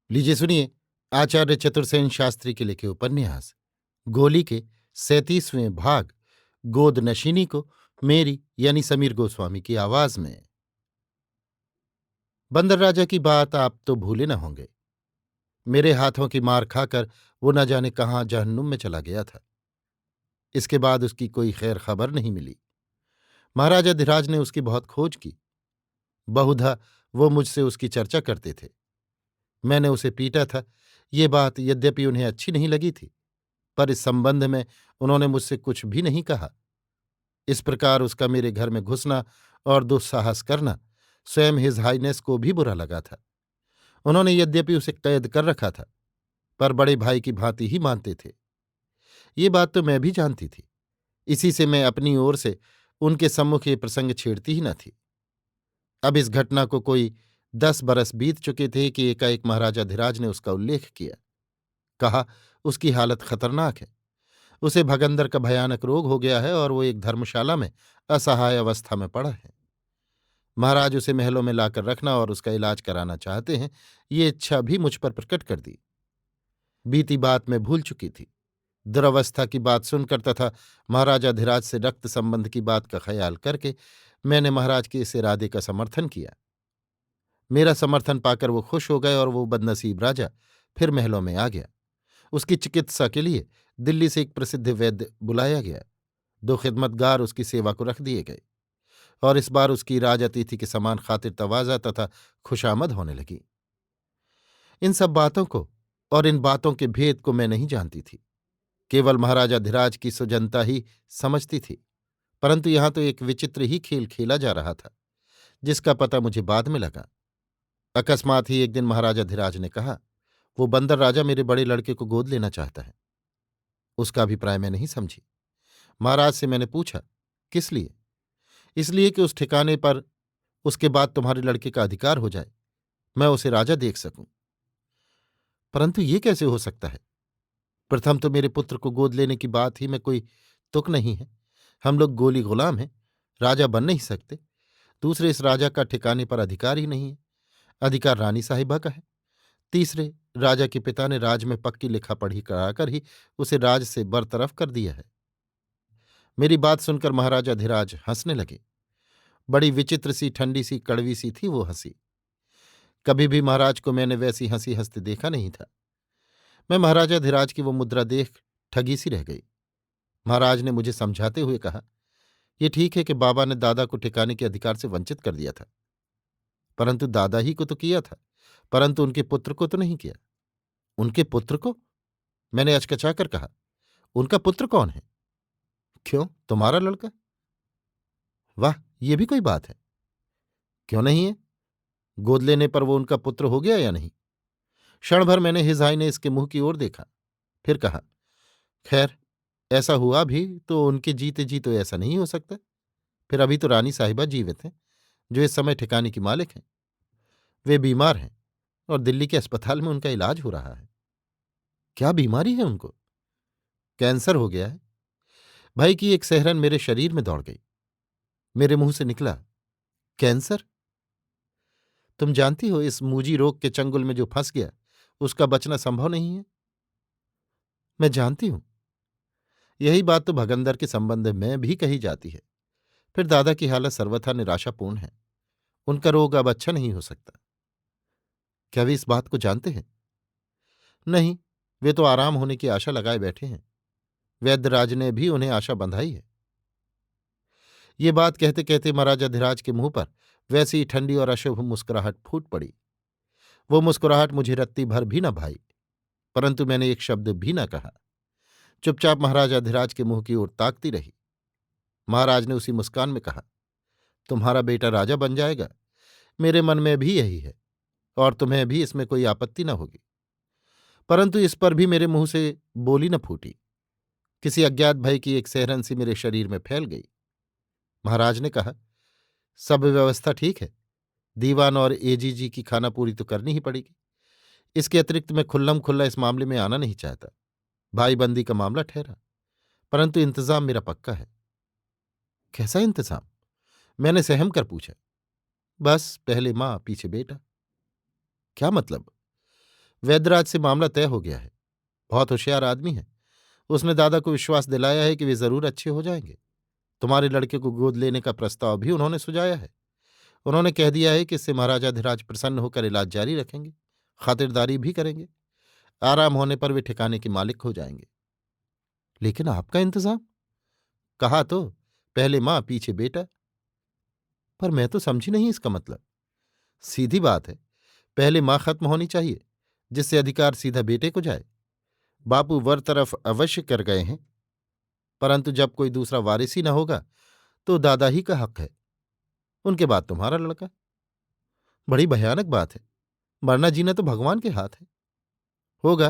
लीजिए सुनिए। आचार्य चतुर्सेन शास्त्री के लिखे उपन्यास गोली के 37वें भाग गोद नशीनी को मेरी यानी समीर गोस्वामी की आवाज में। बंदर राजा की बात आप तो भूले न होंगे। मेरे हाथों की मार खाकर वो न जाने कहाँ जहन्नुम में चला गया था। इसके बाद उसकी कोई खैर खबर नहीं मिली। महाराजा धीराज ने उसकी बहुत खोज की। बहुधा वो मुझसे उसकी चर्चा करते थे। मैंने उसे पीटा था। ये बात यद्यपि उन्हें अच्छी नहीं लगी थी, पर इस संबंध में उन्होंने मुझसे कुछ भी नहीं कहा। इस प्रकार उसका मेरे घर में घुसना और दुस्साहस करना स्वयं हिज हाइनेस को भी बुरा लगा था। उन्होंने यद्यपि उसे कैद कर रखा था, पर बड़े भाई की भांति ही मानते थे। ये बात तो मैं भी जानती थी। इसी से मैं अपनी ओर से उनके सम्मुख ये प्रसंग छेड़ती ही न थी। अब इस घटना को कोई 10 बरस बीत चुके थे कि एकाएक महाराजा धीराज ने उसका उल्लेख किया। कहा, उसकी हालत खतरनाक है। उसे भगंदर का भयानक रोग हो गया है और वो एक धर्मशाला में असहाय अवस्था में पड़ा है। महाराज उसे महलों में लाकर रखना और उसका इलाज कराना चाहते हैं। ये इच्छा भी मुझ पर प्रकट कर दी। बीती बात मैं भूल चुकी थी। दुरवस्था की बात सुनकर तथा महाराजा धीराज से रक्त संबंध की बात का ख्याल करके मैंने महाराज के इस इरादे का समर्थन किया। मेरा समर्थन पाकर वो खुश हो गए और वो बदनसीब राजा फिर महलों में आ गया। उसकी चिकित्सा के लिए दिल्ली से एक प्रसिद्ध वैद्य बुलाया गया। 2 खिदमतगार उसकी सेवा को रख दिए गए और इस बार उसकी राजअतिथि के समान खातिर तवाज़ा तथा खुशामद होने लगी। इन सब बातों को और इन बातों के भेद को मैं नहीं जानती थी। केवल महाराजा धीराज की सुजनता ही समझती थी। परंतु यहां तो एक विचित्र ही खेल खेला जा रहा था, जिसका पता मुझे बाद में लगा। अकस्मात ही एक दिन महाराजा धीराज ने कहा, वो बंदर राजा मेरे बड़े लड़के को गोद लेना चाहता है। उसका अभिप्राय मैं नहीं समझी। महाराज से मैंने पूछा, किस लिए? इसलिए कि उस ठिकाने पर उसके बाद तुम्हारे लड़के का अधिकार हो जाए, मैं उसे राजा देख सकूं। परंतु ये कैसे हो सकता है? प्रथम तो मेरे पुत्र को गोद लेने की बात ही में कोई तुक नहीं है। हम लोग गोली गुलाम हैं, राजा बन नहीं सकते। दूसरे, इस राजा का ठिकाने पर अधिकार ही नहीं है। अधिकार रानी साहिबा का है। तीसरे, राजा के पिता ने राज में पक्की लिखा पढ़ी कराकर ही उसे राज से बरतरफ कर दिया है। मेरी बात सुनकर महाराजा धीराज हंसने लगे। बड़ी विचित्र सी, ठंडी सी, कड़वी सी थी वो हंसी। कभी भी महाराज को मैंने वैसी हंसी हंसते देखा नहीं था। मैं महाराजा धीराज की वो मुद्रा देख ठगी सी रह गई। महाराज ने मुझे समझाते हुए कहा, ये ठीक है कि बाबा ने दादा को ठिकाने के अधिकार से वंचित कर दिया था, परंतु दादा ही को तो किया था, परंतु उनके पुत्र को तो नहीं किया। उनके पुत्र को? मैंने अचकचाकर कहा, उनका पुत्र कौन है? क्यों, तुम्हारा लड़का? वाह, ये भी कोई बात है। क्यों नहीं है? गोद लेने पर वो उनका पुत्र हो गया या नहीं? क्षण भर मैंने हिजाई ने इसके मुंह की ओर देखा, फिर कहा, खैर, ऐसा हुआ भी तो उनके जीते जी तो ऐसा नहीं हो सकता। फिर अभी तो रानी साहिबा जीवित हैं, जो इस समय ठिकाने की मालिक हैं। वे बीमार हैं और दिल्ली के अस्पताल में उनका इलाज हो रहा है। क्या बीमारी है उनको? कैंसर हो गया है। भय की एक सिहरन मेरे शरीर में दौड़ गई। मेरे मुंह से निकला, कैंसर? तुम जानती हो, इस मूजी रोग के चंगुल में जो फंस गया उसका बचना संभव नहीं है। मैं जानती हूं। यही बात तो भगंदर के संबंध में भी कही जाती है। फिर दादा की हालत सर्वथा निराशापूर्ण है। उनका रोग अब अच्छा नहीं हो सकता। क्या वे इस बात को जानते हैं? नहीं, वे तो आराम होने की आशा लगाए बैठे हैं। वैद्यराज ने भी उन्हें आशा बंधाई है। ये बात कहते कहते महाराजा धीराज के मुंह पर वैसी ही ठंडी और अशुभ मुस्कुराहट फूट पड़ी। वो मुस्कुराहट मुझे रत्ती भर भी न भाई, परंतु मैंने एक शब्द भी न कहा। चुपचाप महाराजा धीराज के मुंह की ओर ताकती रही। महाराज ने उसी मुस्कान में कहा, तुम्हारा बेटा राजा बन जाएगा, मेरे मन में भी यही है, और तुम्हें भी इसमें कोई आपत्ति न होगी। परंतु इस पर भी मेरे मुंह से बोली न फूटी। किसी अज्ञात भय की एक सिहरन सी मेरे शरीर में फैल गई। महाराज ने कहा, सब व्यवस्था ठीक है। दीवान और एजीजी की खानापूरी तो करनी ही पड़ेगी। इसके अतिरिक्त मैं खुल्लम खुल्ला इस मामले में आना नहीं चाहता। भाईबंदी का मामला ठहरा, परंतु इंतजाम मेरा पक्का है। कैसा इंतजाम? मैंने सहम कर पूछा। बस, पहले माँ पीछे बेटा। क्या मतलब? वैद्यराज से मामला तय हो गया है। बहुत होशियार आदमी है। उसने दादा को विश्वास दिलाया है कि वे जरूर अच्छे हो जाएंगे। तुम्हारे लड़के को गोद लेने का प्रस्ताव भी उन्होंने सुझाया है। उन्होंने कह दिया है कि इससे महाराजाधिराज प्रसन्न होकर इलाज जारी रखेंगे, खातिरदारी भी करेंगे। आराम होने पर वे ठिकाने के मालिक हो जाएंगे। लेकिन आपका इंतजाम? कहा तो, पहले मां पीछे बेटा। पर मैं तो समझी नहीं इसका मतलब। सीधी बात है, पहले मां खत्म होनी चाहिए, जिससे अधिकार सीधा बेटे को जाए। बापू वर तरफ अवश्य कर गए हैं, परंतु जब कोई दूसरा वारिस ही न होगा तो दादा ही का हक है। उनके बाद तुम्हारा लड़का। बड़ी भयानक बात है। मरना जीना तो भगवान के हाथ है। होगा,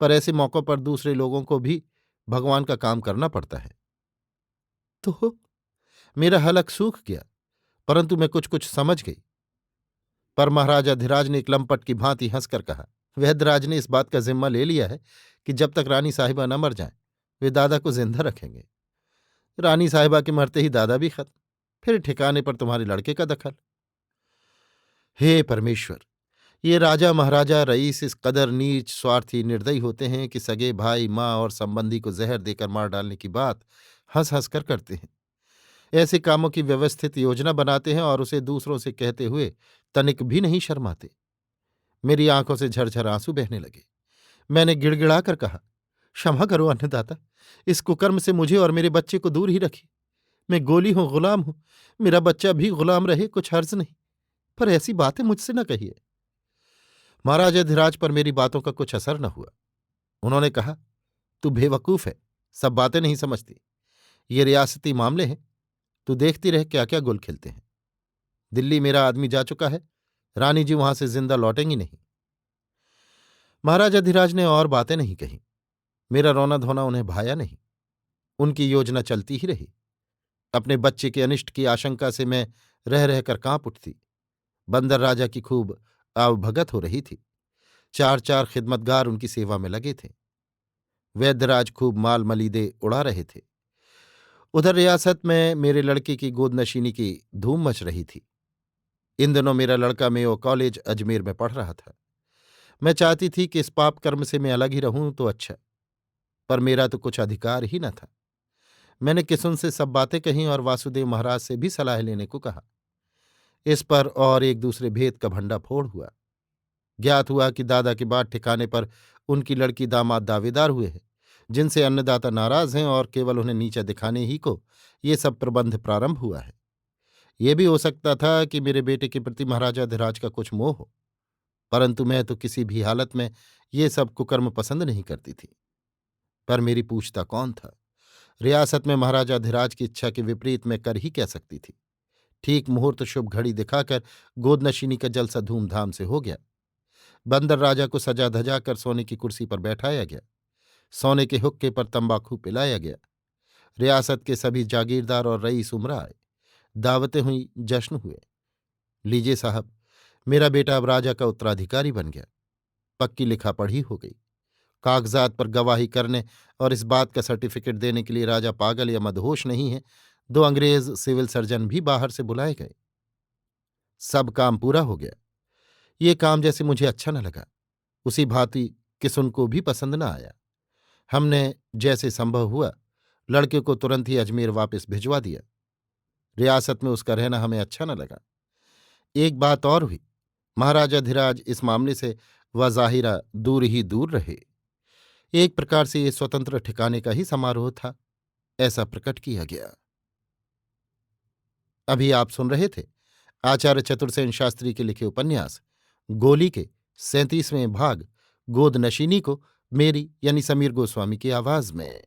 पर ऐसे मौकों पर दूसरे लोगों को भी भगवान का काम करना पड़ता है। तो मेरा हलक सूख गया, परंतु मैं कुछ कुछ समझ गई। पर महाराजाधिराज ने एक लंपट की भांति हंसकर कहा, वैद्यराज ने इस बात का जिम्मा ले लिया है कि जब तक रानी साहिबा न मर जाएं, वे दादा को जिंदा रखेंगे। रानी साहिबा के मरते ही दादा भी खत्म, फिर ठिकाने पर तुम्हारे लड़के का दखल। हे परमेश्वर! ये राजा महाराजा रईस इस कदर नीच स्वार्थी निर्दयी होते हैं कि सगे भाई माँ और संबंधी को जहर देकर मार डालने की बात हंस हंस कर करते हैं। ऐसे कामों की व्यवस्थित योजना बनाते हैं और उसे दूसरों से कहते हुए तनिक भी नहीं शर्माते। मेरी आंखों से झरझर आंसू बहने लगे। मैंने गिड़गिड़ाकर कहा, क्षमा करो अन्नदाता, इस कुकर्म से मुझे और मेरे बच्चे को दूर ही रखिए। मैं गोली हूं, गुलाम हूं, मेरा बच्चा भी गुलाम रहे, कुछ हर्ज नहीं, पर ऐसी बातें मुझसे न कहिए। महाराजाधिराज पर मेरी बातों का कुछ असर न हुआ। उन्होंने कहा, तू बेवकूफ है, सब बातें नहीं समझती। ये रियासती मामले हैं, तू देखती रह क्या क्या गुल खिलते हैं। दिल्ली मेरा आदमी जा चुका है, रानी जी वहां से जिंदा लौटेंगी नहीं। महाराजाधिराज ने और बातें नहीं कहीं। मेरा रोना धोना उन्हें भाया नहीं। उनकी योजना चलती ही रही। अपने बच्चे के अनिष्ट की आशंका से मैं रह रहकर कांप उठती। बंदर राजा की खूब आवभगत हो रही थी। चार चार खिदमतगार उनकी सेवा में लगे थे। वैद्यराज खूब माल मलीदे उड़ा रहे थे। उधर रियासत में मेरे लड़के की गोदनशीनी की धूम मच रही थी। इन दिनों मेरा लड़का मेयो कॉलेज अजमेर में पढ़ रहा था। मैं चाहती थी कि इस पाप कर्म से मैं अलग ही रहूं तो अच्छा, पर मेरा तो कुछ अधिकार ही न था। मैंने किसुन से सब बातें कहीं और वासुदेव महाराज से भी सलाह लेने को कहा। इस पर और एक दूसरे भेद का भंडाफोड़ हुआ। ज्ञात हुआ कि दादा के बाद ठिकाने पर उनकी लड़की दामाद दावेदार हुए हैं, जिनसे अन्नदाता नाराज हैं और केवल उन्हें नीचा दिखाने ही को ये सब प्रबंध प्रारंभ हुआ है। ये भी हो सकता था कि मेरे बेटे के प्रति महाराजाधिराज का कुछ मोह हो, परंतु मैं तो किसी भी हालत में ये सब कुकर्म पसंद नहीं करती थी। पर मेरी पूछता कौन था? रियासत में महाराजाधिराज की इच्छा के विपरीत मैं कर ही क्या सकती थी। ठीक मुहूर्त शुभ घड़ी दिखाकर गोदनशीनी का जलसा धूमधाम से हो गया। बंदर राजा को सजा धजा कर सोने की कुर्सी पर बैठाया गया। सोने के हुक्के पर तंबाकू पिलाया गया। रियासत के सभी जागीरदार और रईस उमरा आए। दावतें हुई, जश्न हुए। लीजिए साहब, मेरा बेटा अब राजा का उत्तराधिकारी बन गया। पक्की लिखा पढ़ी हो गई। कागजात पर गवाही करने और इस बात का सर्टिफिकेट देने के लिए राजा पागल या मदहोश नहीं है। 2 अंग्रेज सिविल सर्जन भी बाहर से बुलाए गए। सब काम पूरा हो गया। ये काम जैसे मुझे अच्छा न लगा, उसी भांति किसुन को भी पसंद न आया। हमने जैसे संभव हुआ लड़के को तुरंत ही अजमेर वापस भिजवा दिया। रियासत में उसका रहना हमें अच्छा न लगा। एक बात और हुई, महाराजाधिराज इस मामले से वज़ाहिरा दूर ही दूर रहे। एक प्रकार से ये स्वतंत्र ठिकाने का ही समारोह था, ऐसा प्रकट किया गया। अभी आप सुन रहे थे आचार्य चतुर्सेन शास्त्री के लिखे उपन्यास गोली के 37वें भाग गोदनशीनी को मेरी यानी समीर गोस्वामी की आवाज में।